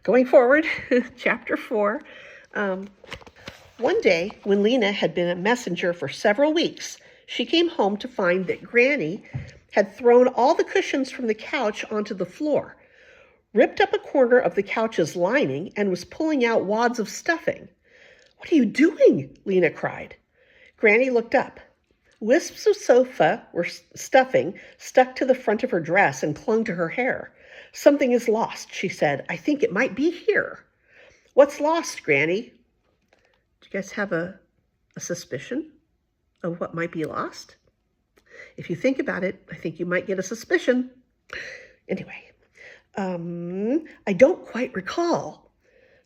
Going forward, chapter 4. One day, when Lina had been a messenger for several weeks, she came home to find that Granny had thrown all the cushions from the couch onto the floor, ripped up a corner of the couch's lining, and was pulling out wads of stuffing. "What are you doing?" Lina cried. Granny looked up. Wisps of sofa were stuffing stuck to the front of her dress and clung to her hair. "Something is lost," she said. "I think it might be here." "What's lost, Granny?" Do you guys have a suspicion of what might be lost? If you think about it, I think you might get a suspicion. Anyway, I don't quite recall,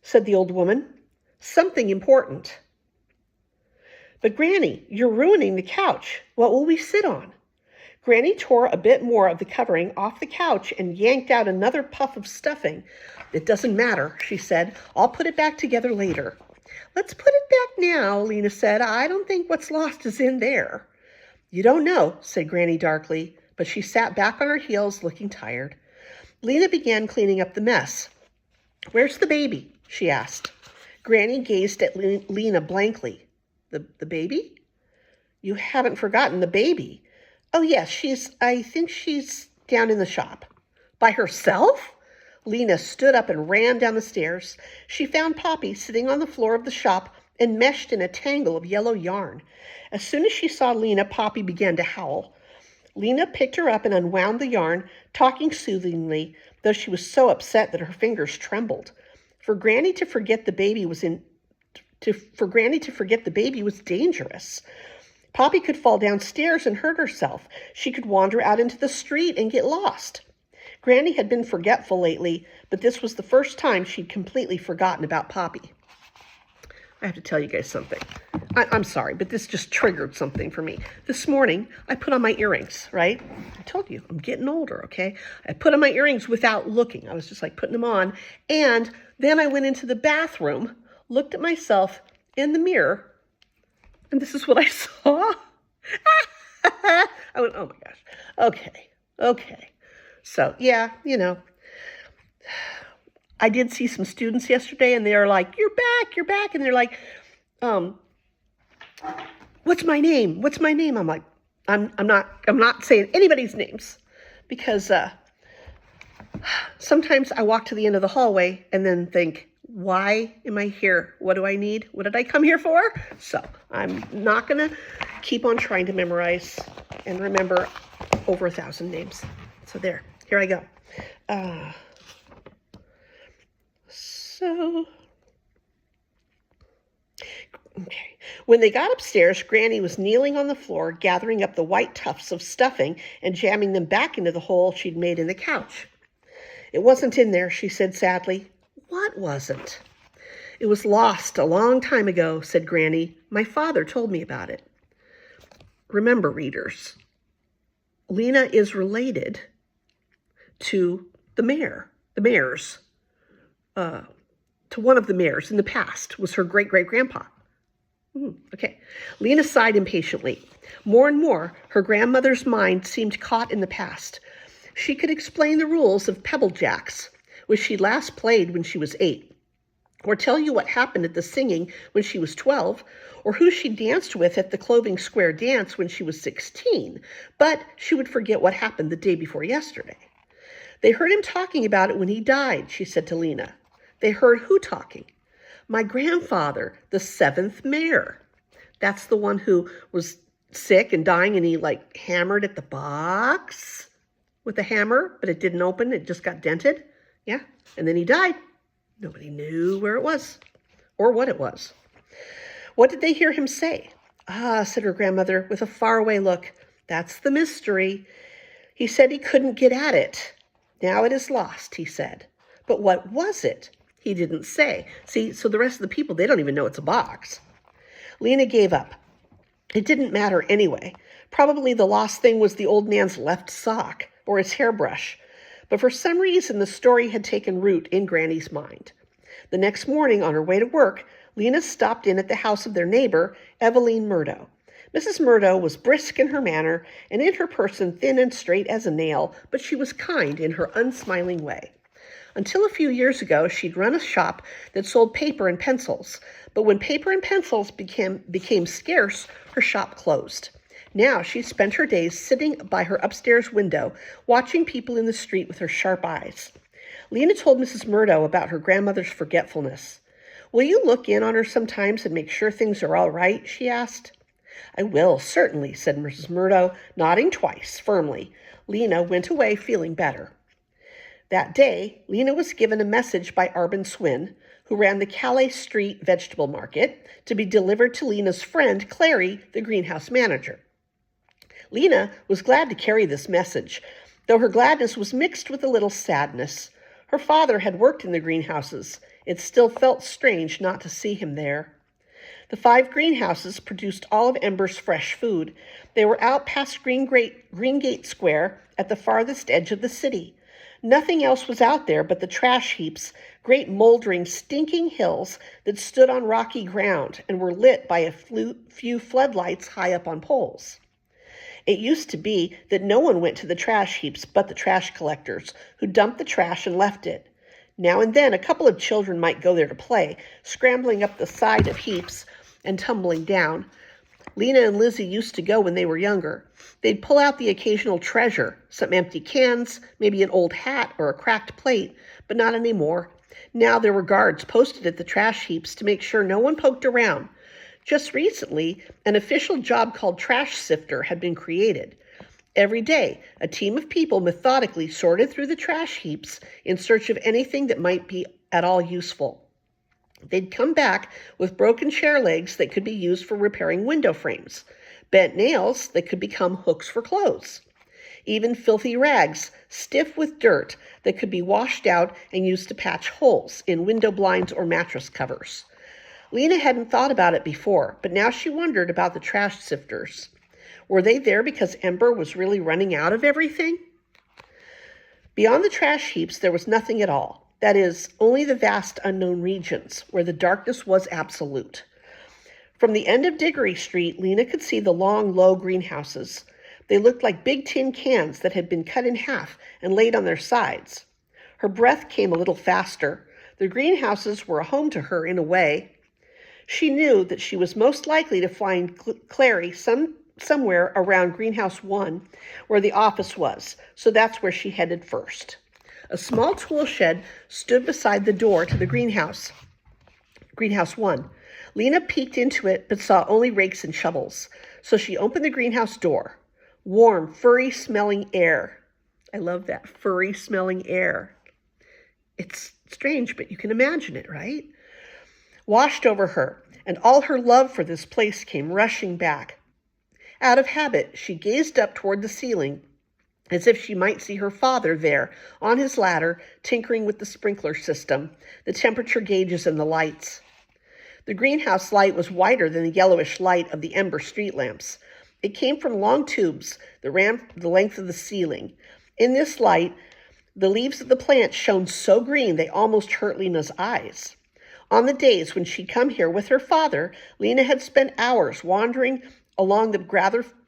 said the old woman. "Something important." "But Granny, you're ruining the couch. What will we sit on?" Granny tore a bit more of the covering off the couch and yanked out another puff of stuffing. "It doesn't matter," she said. "I'll put it back together later." "Let's put it back now," Lina said. "I don't think what's lost is in there." "You don't know," said Granny darkly, but she sat back on her heels looking tired. Lina began cleaning up the mess. "Where's the baby?" she asked. Granny gazed at Lina blankly. The baby? You haven't forgotten the baby. Oh, yes, I think she's down in the shop." "By herself?" Lina stood up and ran down the stairs. She found Poppy sitting on the floor of the shop, enmeshed in a tangle of yellow yarn. As soon as she saw Lina, Poppy began to howl. Lina picked her up and unwound the yarn, talking soothingly, though she was so upset that her fingers trembled. For Granny to forget the baby was dangerous. Poppy could fall downstairs and hurt herself. She could wander out into the street and get lost. Granny had been forgetful lately, but this was the first time she'd completely forgotten about Poppy. I have to tell you guys something. I'm sorry, but this just triggered something for me. This morning, I put on my earrings, right? I told you, I'm getting older, okay? I put on my earrings without looking. I was just like putting them on. And then I went into the bathroom, looked at myself in the mirror, and this is what I saw. I went, oh my gosh. Okay. So, yeah, I did see some students yesterday, and they're like, you're back. And they're like, what's my name? I'm like, I'm not saying anybody's names, because sometimes I walk to the end of the hallway and then think, why am I here? What do I need? What did I come here for? So I'm not going to keep on trying to memorize and remember over 1,000 names. So here I go. Okay. When they got upstairs, Granny was kneeling on the floor, gathering up the white tufts of stuffing and jamming them back into the hole she'd made in the couch. "It wasn't in there," she said sadly. "What wasn't?" "It was lost a long time ago," said Granny. "My father told me about it." Remember, readers, Lina is related to the mayors. To one of the mayors in the past was her great-great-grandpa. Okay. Lina sighed impatiently. More and more, her grandmother's mind seemed caught in the past. She could explain the rules of pebble jacks, which she last played when she was 8, or tell you what happened at the singing when she was 12, or who she danced with at the Clothing Square dance when she was 16, but she would forget what happened the day before yesterday. "They heard him talking about it when he died," she said to Lina. "They heard who talking?" "My grandfather, the 7th mayor. That's the one who was sick and dying, and he hammered at the box with a hammer, but it didn't open. It just got dented. Yeah. And then he died. Nobody knew where it was or what it was." "What did they hear him say?" "Ah," said her grandmother with a faraway look. "That's the mystery. He said he couldn't get at it. Now it is lost, he said. But what was it? He didn't say. See, so the rest of the people, they don't even know it's a box." Lina gave up. It didn't matter anyway. Probably the lost thing was the old man's left sock or his hairbrush. But for some reason, the story had taken root in Granny's mind. The next morning, on her way to work, Lina stopped in at the house of their neighbor, Eveline Murdo. Mrs. Murdo was brisk in her manner, and in her person thin and straight as a nail, but she was kind in her unsmiling way. Until a few years ago, she'd run a shop that sold paper and pencils, but when paper and pencils became scarce, her shop closed. Now she spent her days sitting by her upstairs window, watching people in the street with her sharp eyes. Lina told Mrs. Murdo about her grandmother's forgetfulness. "Will you look in on her sometimes and make sure things are all right?" she asked. "I will, certainly," said Mrs. Murdo, nodding twice, firmly. Lina went away feeling better. That day, Lina was given a message by Arbin Swin, who ran the Calais Street vegetable market, to be delivered to Lina's friend, Clary, the greenhouse manager. Lina was glad to carry this message, though her gladness was mixed with a little sadness. Her father had worked in the greenhouses. It still felt strange not to see him there. The 5 greenhouses produced all of Ember's fresh food. They were out past Greengate Square at the farthest edge of the city. Nothing else was out there but the trash heaps, great moldering, stinking hills that stood on rocky ground and were lit by a few floodlights high up on poles. It used to be that no one went to the trash heaps but the trash collectors, who dumped the trash and left it. Now and then a couple of children might go there to play, scrambling up the side of heaps and tumbling down. Lina and Lizzie used to go when they were younger. They'd pull out the occasional treasure, some empty cans, maybe an old hat or a cracked plate, but not anymore. Now there were guards posted at the trash heaps to make sure no one poked around. Just recently, an official job called trash sifter had been created. Every day, a team of people methodically sorted through the trash heaps in search of anything that might be at all useful. They'd come back with broken chair legs that could be used for repairing window frames, bent nails that could become hooks for clothes, even filthy rags, stiff with dirt, that could be washed out and used to patch holes in window blinds or mattress covers. Lina hadn't thought about it before, but now she wondered about the trash sifters. Were they there because Ember was really running out of everything? Beyond the trash heaps, there was nothing at all. That is, only the vast unknown regions, where the darkness was absolute. From the end of Diggory Street, Lina could see the long, low greenhouses. They looked like big tin cans that had been cut in half and laid on their sides. Her breath came a little faster. The greenhouses were a home to her in a way. She knew that she was most likely to find Clary somewhere around Greenhouse 1, where the office was, so that's where she headed first. A small tool shed stood beside the door to the Greenhouse 1. Lina peeked into it, but saw only rakes and shovels, so she opened the greenhouse door. Warm, furry-smelling air. I love that, furry-smelling air. It's strange, but you can imagine it, right? Washed over her, and all her love for this place came rushing back. Out of habit, she gazed up toward the ceiling, as if she might see her father there, on his ladder, tinkering with the sprinkler system, the temperature gauges, and the lights. The greenhouse light was whiter than the yellowish light of the Ember street lamps. It came from long tubes that ran the length of the ceiling. In this light, the leaves of the plants shone so green they almost hurt Lina's eyes. On the days when she'd come here with her father, Lina had spent hours wandering along the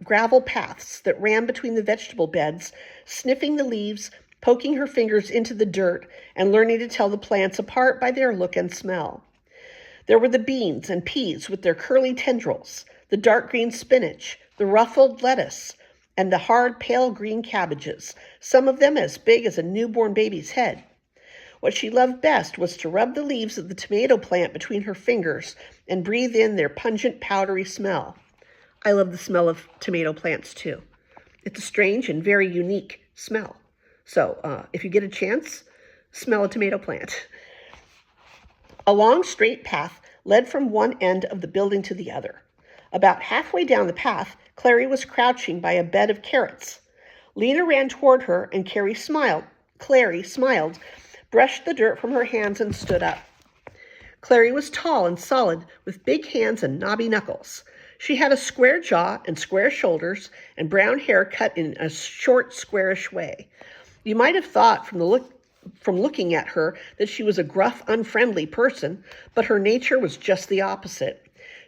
gravel paths that ran between the vegetable beds, sniffing the leaves, poking her fingers into the dirt, and learning to tell the plants apart by their look and smell. There were the beans and peas with their curly tendrils, the dark green spinach, the ruffled lettuce, and the hard pale green cabbages, some of them as big as a newborn baby's head. What she loved best was to rub the leaves of the tomato plant between her fingers and breathe in their pungent, powdery smell. I love the smell of tomato plants too. It's a strange and very unique smell. So if you get a chance, smell a tomato plant. A long straight path led from one end of the building to the other. About halfway down the path, Clary was crouching by a bed of carrots. Lina ran toward her, and Clary smiled, brushed the dirt from her hands, and stood up. Clary was tall and solid, with big hands and knobby knuckles. She had a square jaw and square shoulders, and brown hair cut in a short, squarish way. You might have thought from looking at her that she was a gruff, unfriendly person, but her nature was just the opposite.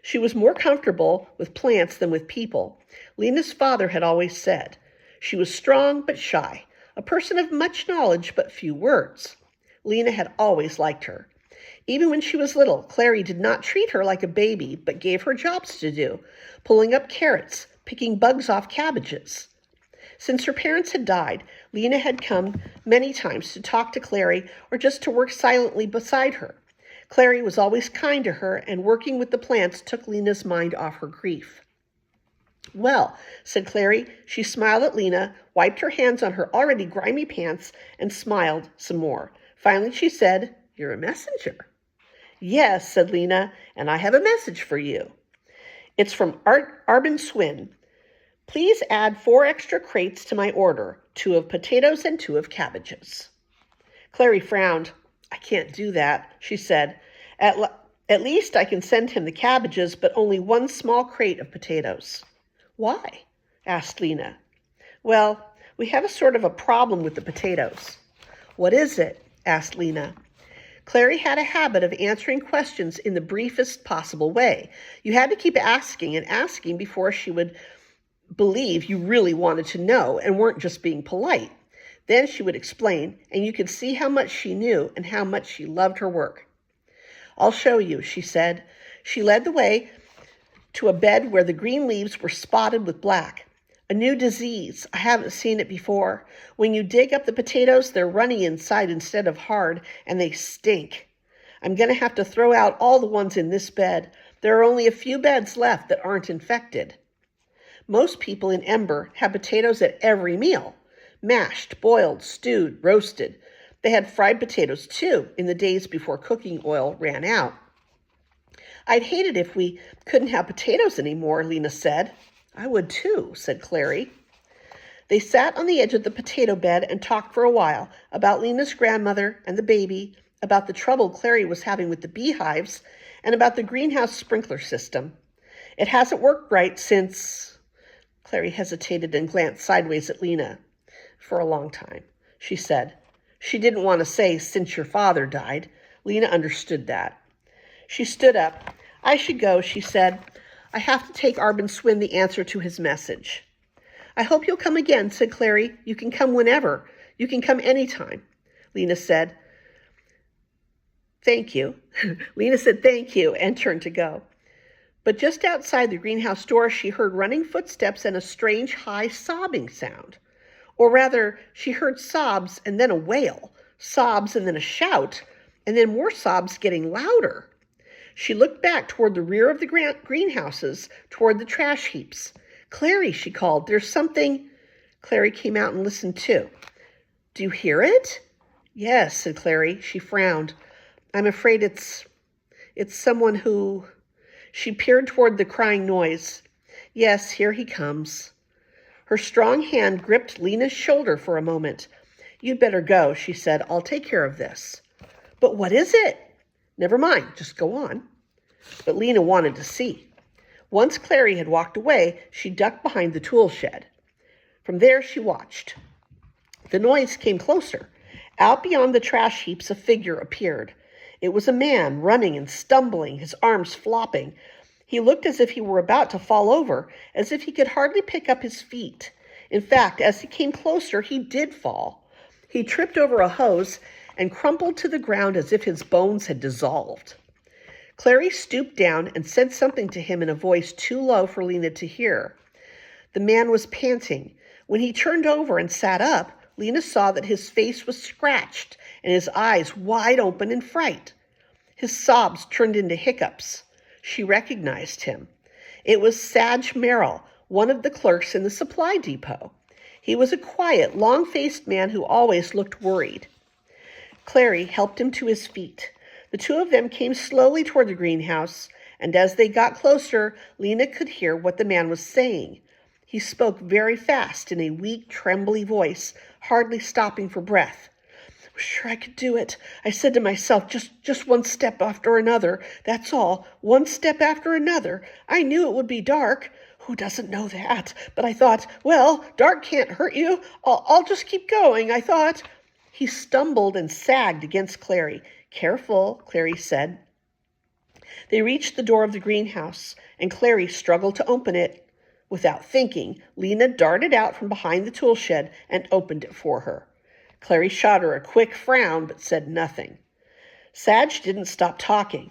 She was more comfortable with plants than with people. Lina's father had always said. She was strong but shy, a person of much knowledge but few words. Lina had always liked her. Even when she was little, Clary did not treat her like a baby, but gave her jobs to do, pulling up carrots, picking bugs off cabbages. Since her parents had died, Lina had come many times to talk to Clary or just to work silently beside her. Clary was always kind to her, and working with the plants took Lina's mind off her grief. "Well," said Clary. She smiled at Lina, wiped her hands on her already grimy pants, and smiled some more. Finally she said, "You're a messenger." "Yes," said Lina, "and I have a message for you. It's from Arbin Swin. Please add 4 extra crates to my order, 2 of potatoes and 2 of cabbages." Clary frowned. "I can't do that," she said. At least I can send him the cabbages, but only 1 small crate of potatoes." "Why?" asked Lina. "Well, we have a sort of a problem with the potatoes." "What is it?" asked Lina. Clary had a habit of answering questions in the briefest possible way. You had to keep asking and asking before she would believe you really wanted to know and weren't just being polite. Then she would explain, and you could see how much she knew and how much she loved her work. "I'll show you," she said. She led the way to a bed where the green leaves were spotted with black. "A new disease. I haven't seen it before. When you dig up the potatoes, they're runny inside instead of hard, and they stink. I'm going to have to throw out all the ones in this bed. There are only a few beds left that aren't infected." Most people in Ember have potatoes at every meal. Mashed, boiled, stewed, roasted. They had fried potatoes, too, in the days before cooking oil ran out. "I'd hate it if we couldn't have potatoes anymore," Lina said. "I would too," said Clary. They sat on the edge of the potato bed and talked for a while about Lina's grandmother and the baby, about the trouble Clary was having with the beehives, and about the greenhouse sprinkler system. "It hasn't worked right since—" Clary hesitated and glanced sideways at Lina. "For a long time," she said. She didn't want to say, "since your father died." Lina understood that. She stood up. "I should go," she said. "I have to take Arbin Swin the answer to his message." "I hope you'll come again," said Clary. "You can come whenever. You can come anytime." Lina said, "Thank you." Lina said, "Thank you," and turned to go. But just outside the greenhouse door, she heard running footsteps and a strange, high sobbing sound. Or rather, she heard sobs and then a wail, sobs and then a shout, and then more sobs getting louder. She looked back toward the rear of the greenhouses, toward the trash heaps. "Clary," she called, "there's something—" Clary came out and listened too. "Do you hear it?" "Yes," said Clary. She frowned. "I'm afraid it's someone who—" She peered toward the crying noise. "Yes, here he comes." Her strong hand gripped Lina's shoulder for a moment. "You'd better go," she said. "I'll take care of this." "But what is it?" "Never mind, just go on." But Lina wanted to see. Once Clary had walked away, she ducked behind the tool shed. From there she watched. The noise came closer. Out beyond the trash heaps a figure appeared. It was a man, running and stumbling, his arms flopping. He looked as if he were about to fall over, as if he could hardly pick up his feet. In fact, as he came closer, he did fall. He tripped over a hose and crumpled to the ground as if his bones had dissolved. Clary stooped down and said something to him in a voice too low for Lina to hear. The man was panting. When he turned over and sat up, Lina saw that his face was scratched and his eyes wide open in fright. His sobs turned into hiccups. She recognized him. It was Sag Merrill, one of the clerks in the supply depot. He was a quiet, long-faced man who always looked worried. Clary helped him to his feet. The two of them came slowly toward the greenhouse, and as they got closer, Lina could hear what the man was saying. He spoke very fast in a weak, trembly voice, hardly stopping for breath. "I was sure I could do it. I said to myself, just one step after another. That's all. One step after another. I knew it would be dark. Who doesn't know that? But I thought, well, dark can't hurt you. I'll just keep going, I thought." He stumbled and sagged against Clary. "Careful," Clary said. They reached the door of the greenhouse, and Clary struggled to open it. Without thinking, Lina darted out from behind the tool shed and opened it for her. Clary shot her a quick frown, but said nothing. Sadge didn't stop talking.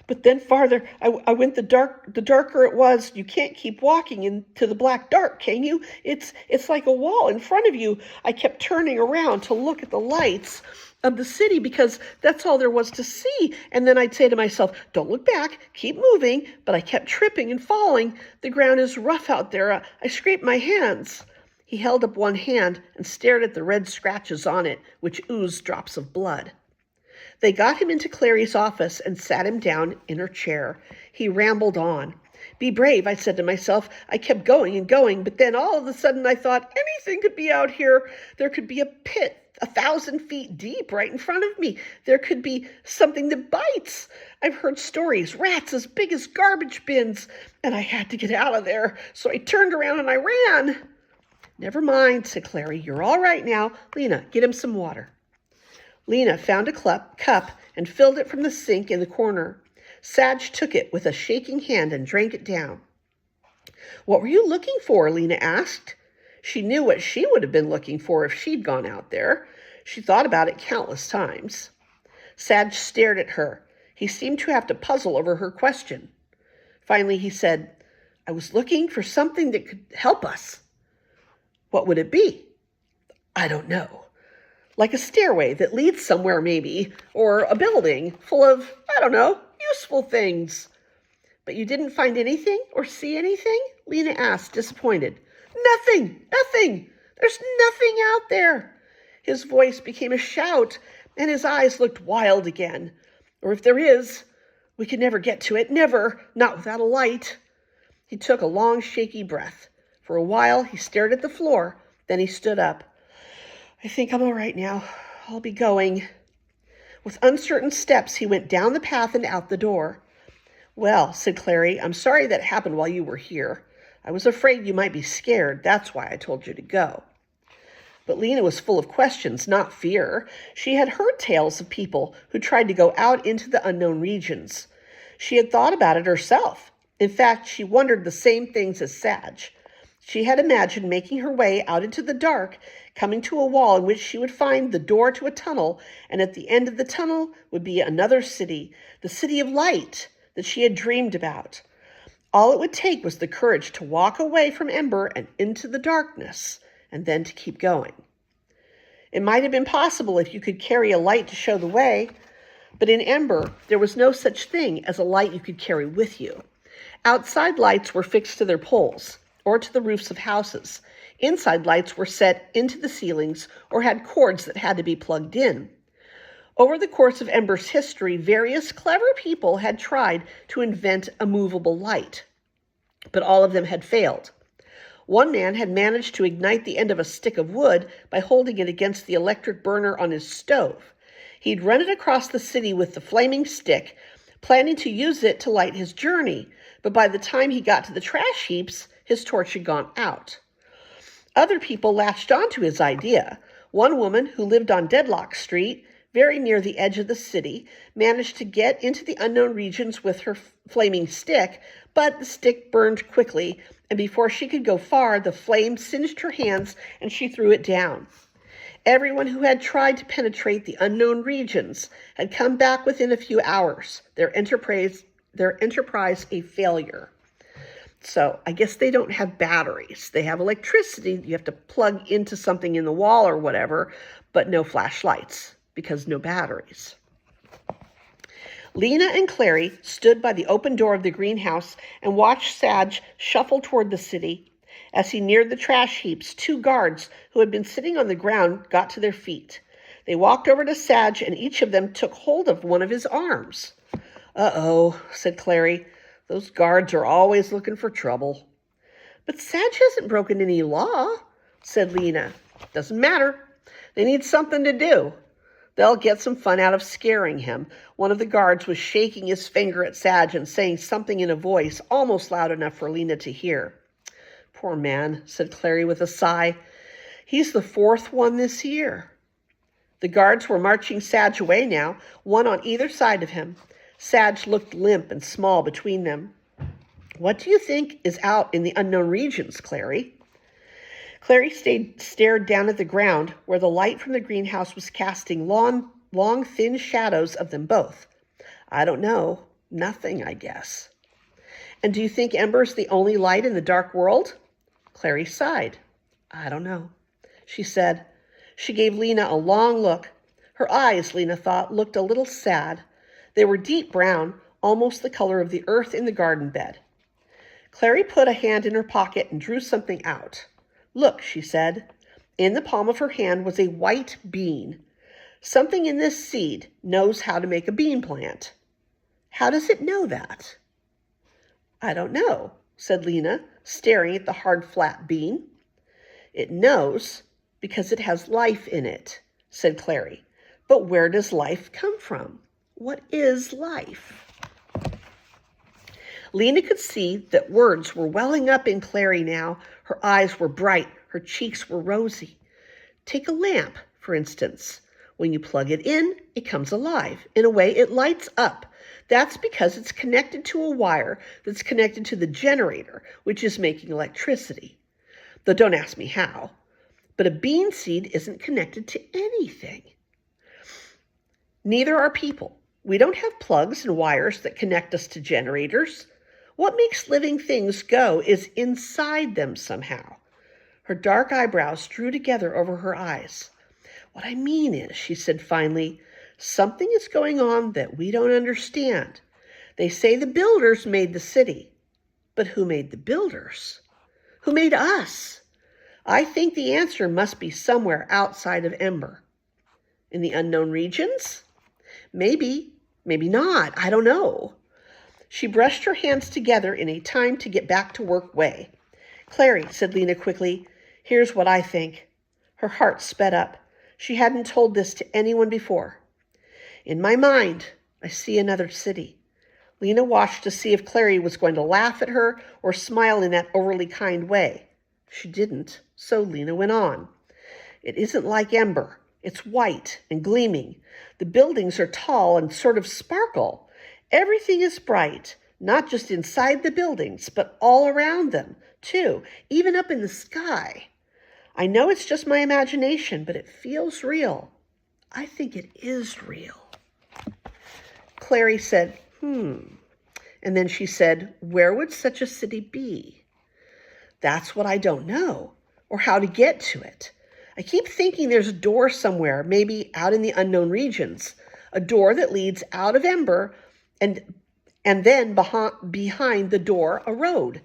But then farther I went, the darker it was. You can't keep walking into the black dark, can you? It's like a wall in front of you. I kept turning around to look at the lights of the city because that's all there was to see. And then I'd say to myself, don't look back, keep moving. But I kept tripping and falling. The ground is rough out there. I scraped my hands. He held up one hand and stared at the red scratches on it, which oozed drops of blood. They got him into Clary's office and sat him down in her chair. He rambled on. Be brave, I said to myself. I kept going and going, but then all of a sudden I thought anything could be out here. There could be a pit 1,000 feet deep right in front of me. There could be something that bites. I've heard stories, rats as big as garbage bins, and I had to get out of there. So I turned around and I ran. Never mind, said Clary. You're all right now. Lina, get him some water. Lina found a cup and filled it from the sink in the corner. Sadge took it with a shaking hand and drank it down. What were you looking for? Lina asked. She knew what she would have been looking for if she'd gone out there. She thought about it countless times. Sadge stared at her. He seemed to have to puzzle over her question. Finally, he said, I was looking for something that could help us. What would it be? I don't know. Like a stairway that leads somewhere maybe, or a building full of, I don't know, useful things. But you didn't find anything or see anything? Lina asked, disappointed. Nothing. There's nothing out there. His voice became a shout, and his eyes looked wild again. Or if there is, we could never get to it. Never. Not without a light. He took a long, shaky breath. For a while, he stared at the floor. Then he stood up. I think I'm all right now. I'll be going. With uncertain steps, he went down the path and out the door. Well, said Clary, I'm sorry that happened while you were here. I was afraid you might be scared. That's why I told you to go. But Lina was full of questions, not fear. She had heard tales of people who tried to go out into the unknown regions. She had thought about it herself. In fact, she wondered the same things as Sadge. She had imagined making her way out into the dark, coming to a wall in which she would find the door to a tunnel, and at the end of the tunnel would be another city, the city of light that she had dreamed about. All it would take was the courage to walk away from Ember and into the darkness, and then to keep going. It might have been possible if you could carry a light to show the way, but in Ember, there was no such thing as a light you could carry with you. Outside lights were fixed to their poles, or to the roofs of houses. Inside lights were set into the ceilings or had cords that had to be plugged in. Over the course of Ember's history, various clever people had tried to invent a movable light, but all of them had failed. One man had managed to ignite the end of a stick of wood by holding it against the electric burner on his stove. He'd run it across the city with the flaming stick, planning to use it to light his journey, but by the time he got to the trash heaps, his torch had gone out. Other people latched onto his idea. One woman who lived on Deadlock Street, very near the edge of the city, managed to get into the unknown regions with her flaming stick, but the stick burned quickly, and before she could go far, the flame singed her hands and she threw it down. Everyone who had tried to penetrate the unknown regions had come back within a few hours, their enterprise a failure. So I guess they don't have batteries. They have electricity. You have to plug into something in the wall or whatever, but no flashlights because no batteries. Lina and Clary stood by the open door of the greenhouse and watched Sadge shuffle toward the city. As he neared the trash heaps, 2 guards who had been sitting on the ground got to their feet. They walked over to Sadge and each of them took hold of one of his arms. Uh-oh, said Clary. Those guards are always looking for trouble. But Sadge hasn't broken any law, said Lina. Doesn't matter. They need something to do. They'll get some fun out of scaring him. One of the guards was shaking his finger at Sadge and saying something in a voice almost loud enough for Lina to hear. Poor man, said Clary with a sigh. He's the 4th one this year. The guards were marching Sadge away now, one on either side of him. Sadge looked limp and small between them. What do you think is out in the unknown regions, Clary? Clary stared down at the ground where the light from the greenhouse was casting long, thin shadows of them both. I don't know. Nothing, I guess. And do you think Ember's the only light in the dark world? Clary sighed. I don't know, she said. She gave Lina a long look. Her eyes, Lina thought, looked a little sad. They were deep brown, almost the color of the earth in the garden bed. Clary put a hand in her pocket and drew something out. Look, she said. In the palm of her hand was a white bean. Something in this seed knows how to make a bean plant. How does it know that? I don't know, said Lina, staring at the hard, flat bean. It knows because it has life in it, said Clary. But where does life come from? What is life? Lina could see that words were welling up in Clary now. Her eyes were bright. Her cheeks were rosy. Take a lamp, for instance. When you plug it in, it comes alive. In a way, it lights up. That's because it's connected to a wire that's connected to the generator, which is making electricity. Though don't ask me how. But a bean seed isn't connected to anything. Neither are people. We don't have plugs and wires that connect us to generators. What makes living things go is inside them somehow. Her dark eyebrows drew together over her eyes. What I mean is, she said finally, something is going on that we don't understand. They say the builders made the city. But who made the builders? Who made us? I think the answer must be somewhere outside of Ember. In the unknown regions? Maybe, maybe not. I don't know. She brushed her hands together in a time to get back to work way. Clary, said Lina quickly, here's what I think. Her heart sped up. She hadn't told this to anyone before. In my mind, I see another city. Lina watched to see if Clary was going to laugh at her or smile in that overly kind way. She didn't, so Lina went on. It isn't like Ember. It's white and gleaming. The buildings are tall and sort of sparkle. Everything is bright, not just inside the buildings, but all around them, too, even up in the sky. I know it's just my imagination, but it feels real. I think it is real. Clary said, And then she said, where would such a city be? That's what I don't know, or how to get to it. I keep thinking there's a door somewhere, maybe out in the unknown regions, a door that leads out of Ember, and then behind the door, a road.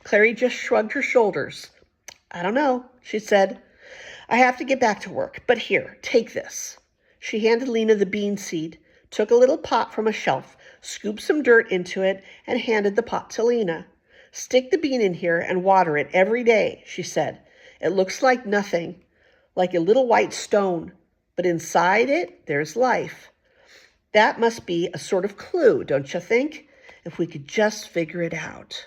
Clary just shrugged her shoulders. I don't know, she said. I have to get back to work, but here, take this. She handed Lina the bean seed, took a little pot from a shelf, scooped some dirt into it, and handed the pot to Lina. Stick the bean in here and water it every day, she said. It looks like nothing, like a little white stone, but inside it, there's life. That must be a sort of clue, don't you think? If we could just figure it out.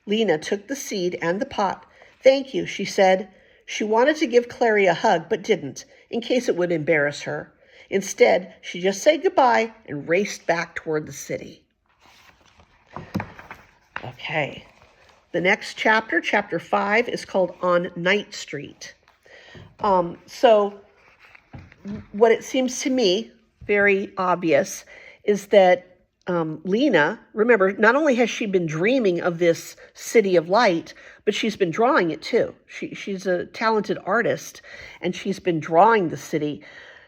Lina took the seed and the pot. Thank you, she said. She wanted to give Clary a hug, but didn't, in case it would embarrass her. Instead, she just said goodbye and raced back toward the city. Okay. The next chapter, chapter 5, is called On Night Street. So what it seems to me very obvious is that Lina, remember, not only has she been dreaming of this city of light, but she's been drawing it too. She's a talented artist, and she's been drawing the city.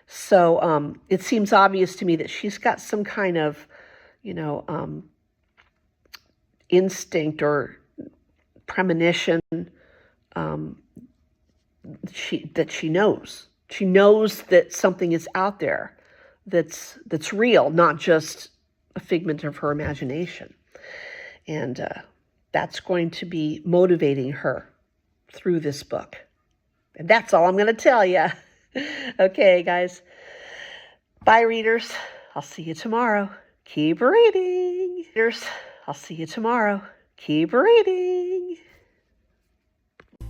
So it seems obvious to me that she's got some kind of, instinct or premonition that she knows. She knows that something is out there that's real, not just a figment of her imagination. And that's going to be motivating her through this book. And that's all I'm going to tell you. Okay, guys. Bye, readers. I'll see you tomorrow. Keep reading. Readers, I'll see you tomorrow. Keep reading.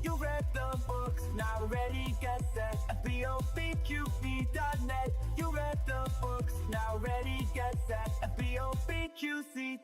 You read the the books, now ready, get set. BOBQC.net. You read the books, now ready, get set. BOBQC.net.